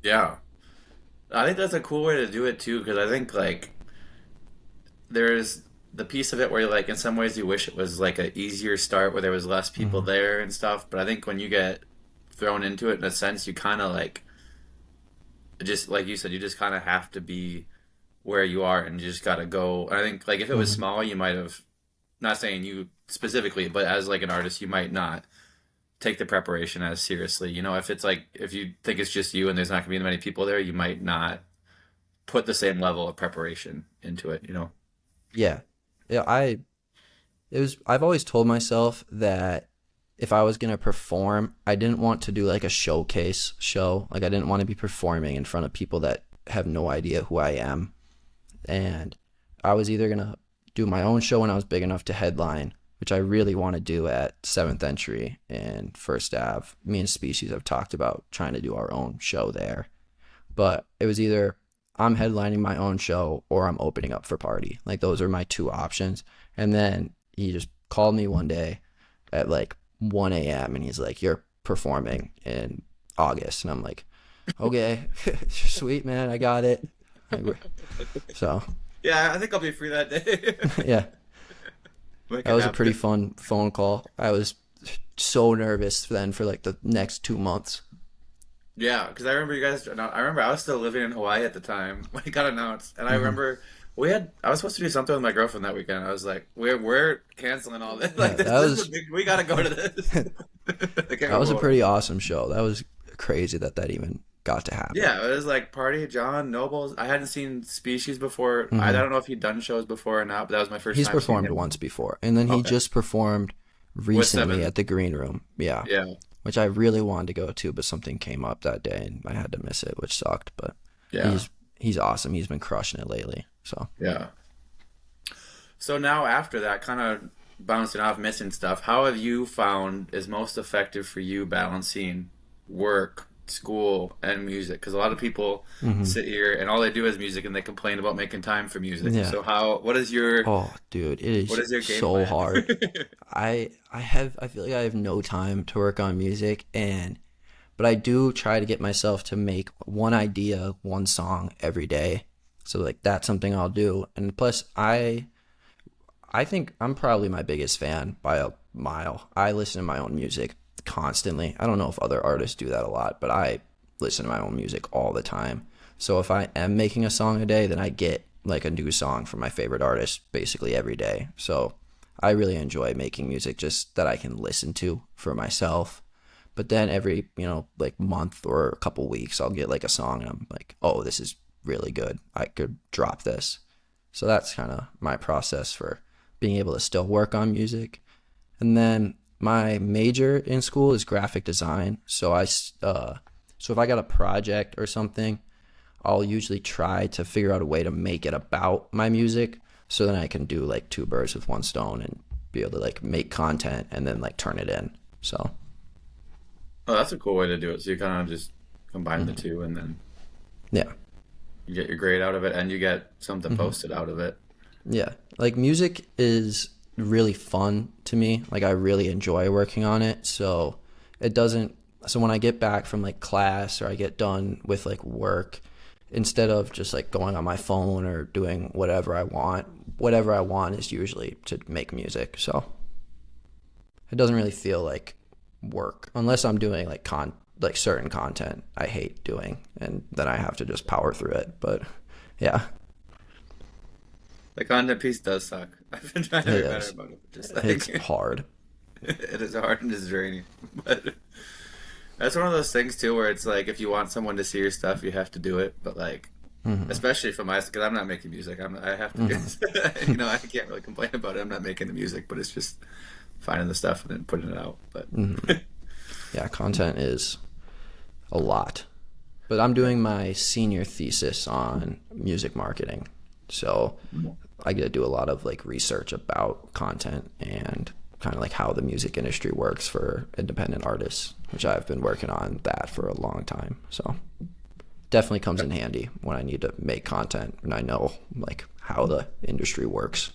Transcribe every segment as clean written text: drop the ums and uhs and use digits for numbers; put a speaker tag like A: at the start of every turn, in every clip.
A: Yeah. I think that's a cool way to do it too, because I think like there's the piece of it where like in some ways you wish it was like a easier start where there was less people
B: Hmm.
A: there and stuff. But I think when you get thrown into it in a sense, you kind of like just like you said, you just kind of have to be where you are and you just got to go. I think like if it was
B: Hmm.
A: small, you might have not saying you specifically, but as like an artist, you might not take the preparation as seriously. You know, if it's like if you think it's just you and there's not gonna be many people there, you might not put the same level of preparation into it, you know?
B: Yeah. Yeah, I've always told myself that if I was gonna perform, I didn't want to do like a showcase show. Like I didn't want to be performing in front of people that have no idea who I am. And I was either gonna do my own show when I was big enough to headline, which I really want to do at Seventh Entry and First Ave. Me and Species have talked about trying to do our own show there. But it was either I'm headlining my own show or I'm opening up for Party. Like those are my two options. And then he just called me one day at like 1 a.m. and he's like, "You're performing in August." And I'm like, "Okay, sweet man, I got it." Like, so
A: Yeah, I think I'll be free that day.
B: yeah,
A: Make
B: that
A: it
B: was a pretty
A: happen.
B: fun phone call. I was so nervous then for like the next 2 months.
A: Yeah, because I remember you guys. No, I remember I was still living in Hawaii at the time when it got announced, and I
B: Hmm.
A: remember we had. I was supposed to do something with my girlfriend that weekend. I was like, "We're canceling all this. Like
B: Yeah,
A: this is a big. We got to go to this." I can't
B: that was
A: remember
B: a
A: what it
B: pretty
A: was.
B: awesome show. That was crazy that that even got to happen.
A: Yeah, it was like Party, John, Nobles. I hadn't seen Species before. I
B: Hmm.
A: don't know if he'd done shows before or not, but that was my first
B: He's
A: time seeing
B: performed
A: him.
B: once before, and then he
A: Okay,
B: just performed
A: with
B: recently
A: Seven.
B: at the Green Room. Yeah,
A: Yeah,
B: which I really wanted to go to, but something came up that day and I had to miss it, which sucked. But
A: yeah,
B: he's he's awesome. He's been crushing it lately. So
A: yeah. So now after that, kind of bouncing off missing stuff, how have you found is most effective for you balancing work, school, and music? Because a lot of people
B: hmm.
A: sit here and all they do is music and they complain about making time for music.
B: Yeah.
A: So how,
B: Oh, dude, it
A: what
B: is
A: is your game
B: so
A: plan?
B: hard. I feel like I have no time to work on music, and but I do try to get myself to make one idea, one song every day. So like that's something I'll do. And plus I think I'm probably my biggest fan by a mile. I listen to my own music constantly. I don't know if other artists do that a lot, but I listen to my own music all the time. So if I am making a song a day, then I get like a new song from my favorite artist basically every day. So I really enjoy making music just that I can listen to for myself. But then every, like month or a couple weeks, I'll get like a song and I'm like, "Oh, this is really good. I could drop this." So that's kind of my process for being able to still work on music. And then my major in school is graphic design. So if I got a project or something, I'll usually try to figure out a way to make it about my music so then I can do like two birds with one stone and be able to like make content and then like turn it in. So,
A: Oh, that's a cool way to do it. So you kind of just combine the
B: mhm.
A: two and then
B: Yeah.
A: you get your grade out of it and you get something
B: Hmm.
A: posted out of it.
B: Yeah. Like music is really fun to me. Like I really enjoy working on it. So it doesn't so when I get back from like class or I get done with like work, instead of just like going on my phone or doing whatever I want is usually to make music. So it doesn't really feel like work unless I'm doing like certain content I hate doing and then I have to just power through it. But yeah,
A: The content piece does suck. I've been trying to
B: it
A: be better
B: is.
A: about it. Just
B: It's
A: like
B: hard.
A: it is hard and it's draining. But that's one of those things too where it's like if you want someone to see your stuff, you have to do it. But like
B: Hmm.
A: especially for my because I'm not making music. I have to do
B: Hmm.
A: this. You know, I can't really complain about it. I'm not making the music, but it's just finding the stuff and then putting it out. But
B: Hmm. Yeah, content is a lot. But I'm
A: yeah.
B: doing my senior thesis on music marketing. So I get to do a lot of like research about content and kind of like how the music industry works for independent artists, which I've been working on that for a long time. So definitely comes in handy when I need to make content and I know like how the industry works.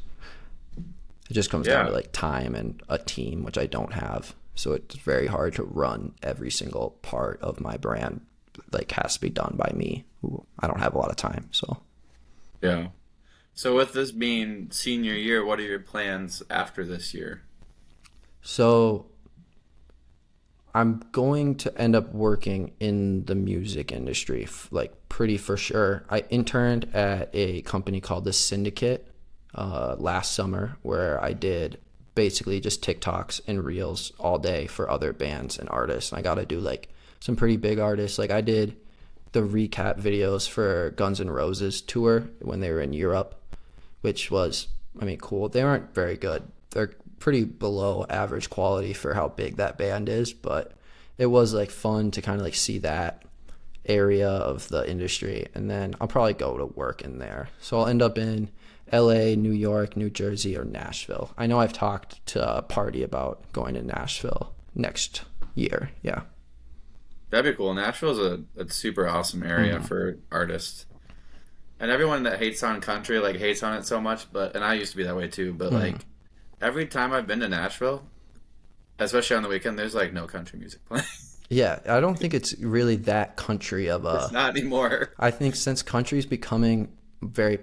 B: It just comes down to
A: Yeah.
B: like time and a team, which I don't have. So it's very hard to run every single part of my brand like has to be done by me, who I don't have a lot of time. So
A: Yeah. So with this being senior year, what are your plans after this year?
B: so I'm going to end up working in the music industry, like pretty for sure. I interned at a company called The Syndicate last summer, where I did basically just TikToks and reels all day for other bands and artists. And I got to do like some pretty big artists. Like I did the recap videos for Guns N' Roses tour when they were in Europe, which was, I mean, cool. They aren't very good. They're pretty below average quality for how big that band is, but it was like fun to kind of like see that area of the industry. And then I'll probably go to work in there. So I'll end up in LA, New York, New Jersey, or Nashville. I know I've talked to a party about going to Nashville next year. Yeah.
A: That'd be cool. Nashville's a super awesome area for artists. And everyone that hates on country like hates on it so much, but and I used to be that way too, but like every time I've been to Nashville, especially on the weekend, there's like no country music playing.
B: Yeah, I don't think it's really that country of
A: It's
B: a.
A: not anymore.
B: I think since country's becoming very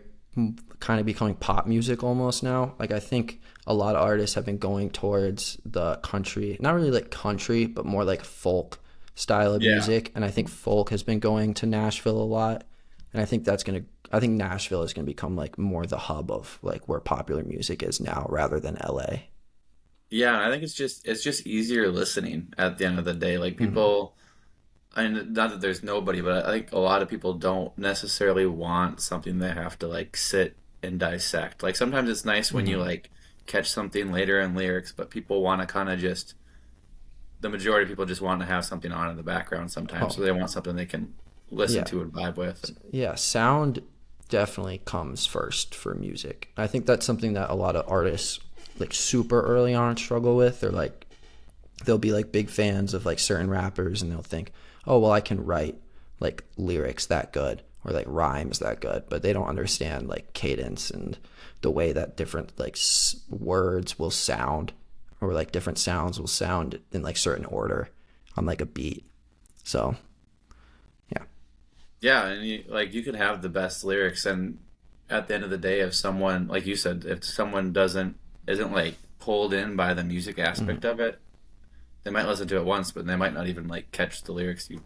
B: kind of becoming pop music almost now, like I think a lot of artists have been going towards the country, not really like country, but more like folk style of
A: Yeah.
B: music. And I think folk has been going to Nashville a lot. And I think Nashville is gonna become like more the hub of like where popular music is now rather than LA.
A: Yeah, I think it's just easier listening at the end of the day. Like people, I mean, not that there's nobody, but I think a lot of people don't necessarily want something they have to like sit and dissect. Like sometimes it's nice when you like catch something later in lyrics, but people want to kind of just the majority of people just want to have something on in the background sometimes, so
B: Oh,
A: they want something they can listen
B: yeah.
A: to and vibe with.
B: Yeah, sound definitely comes first for music. I think that's something that a lot of artists like super early on struggle with. They're like they'll be like big fans of like certain rappers and they'll think, "Oh, well I can write like lyrics that good or like rhymes that good." But they don't understand like cadence and the way that different like words will sound or like different sounds will sound in like certain order on like a beat. So, yeah.
A: Yeah, and you could have the best lyrics, and at the end of the day, if someone, like you said, if someone isn't like pulled in by the music aspect of it, they might listen to it once, but they might not even like catch the lyrics you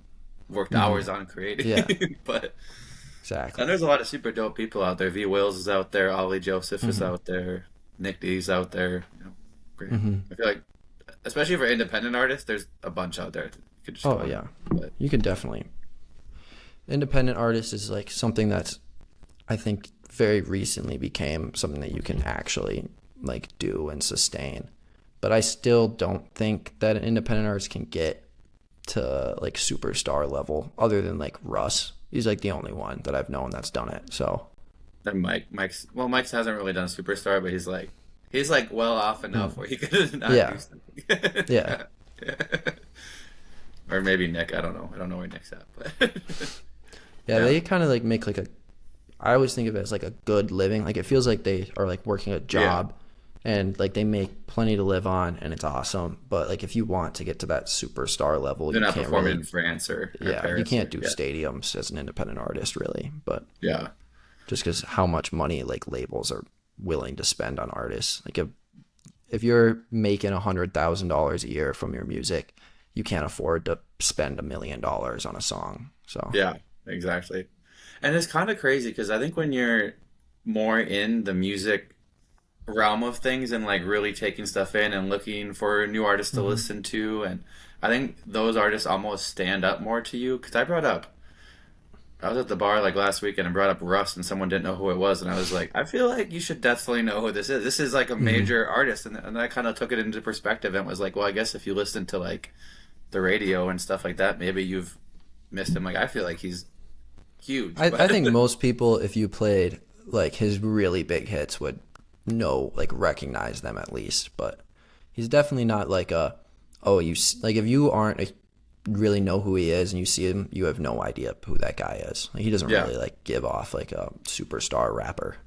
A: worked hours on
B: Yeah,
A: creating. But and
B: exactly.
A: there's a lot of super dope people out there. V Wills is out there, Ollie Joseph is out there, Nick D's out there. Great. I feel like, especially for independent artists, there's a bunch out there. You could just go
B: Oh
A: on.
B: yeah.
A: But
B: You can definitely. Independent artist is like something that's I think very recently became something that you can actually like do and sustain. But I still don't think that an independent artist can get to like superstar level other than like Russ. He's like the only one that I've known that's done it. So,
A: then Mike's hasn't really done Superstar, but he's like well off enough where he could not do
B: yeah.
A: something.
B: Yeah.
A: Yeah. Or maybe Nick. I don't know. I don't know where Nick's at, but
B: Yeah,
A: yeah,
B: they kind of like make like a I always think of it as like a good living. Like it feels like they are like working a
A: yeah.
B: job and like they make plenty to live on and it's awesome. But like if you want to get to that superstar level,
A: They're
B: you
A: not
B: can't
A: performing
B: really
A: in France or
B: yeah, you
A: Paris
B: can't
A: or
B: do
A: yeah,
B: stadiums as an independent artist really. But
A: yeah,
B: just because how much money like labels are willing to spend on artists. Like if you're making $100,000 a year from your music, you can't afford to spend $1 million on a song. So
A: yeah, exactly. And it's kind of crazy because I think when you're more in the music realm of things and like really taking stuff in and looking for new artists to listen to, and I think those artists almost stand up more to you because I was at the bar like last week and I brought up Russ and someone didn't know who it was and I was like, I feel like you should definitely know who this is. This is like a major artist, and I kind of took it into perspective and was like, well, I guess if you listen to like the radio and stuff like that, maybe you've missed him. Like I feel like he's huge,
B: I
A: but
B: think most people, if you played like his really big hits, would know, like recognize them at least. But he's definitely not like a, oh, like if you aren't really know who he is and you see him, you have no idea who that guy is. Like, he doesn't
A: yeah,
B: really like give off like a superstar rapper.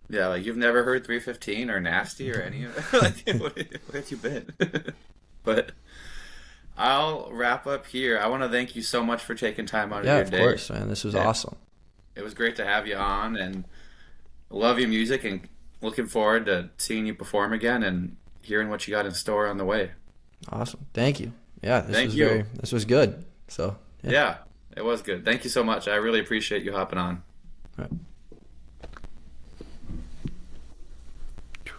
A: yeah, like you've never heard 315 or Nasty or any of like, where have you been? But I'll wrap up here. I want to thank you so much for taking time out of
B: Yeah,
A: your
B: of
A: day.
B: course, man. This was
A: It,
B: awesome.
A: it was great to have you on, and love your music, and looking forward to seeing you perform again and hearing what you got in store on the way.
B: Awesome. Thank you. Yeah,
A: Thank you.
B: this was good. So, yeah.
A: Yeah, it was good. Thank you so much. I really appreciate you hopping on.
B: All right.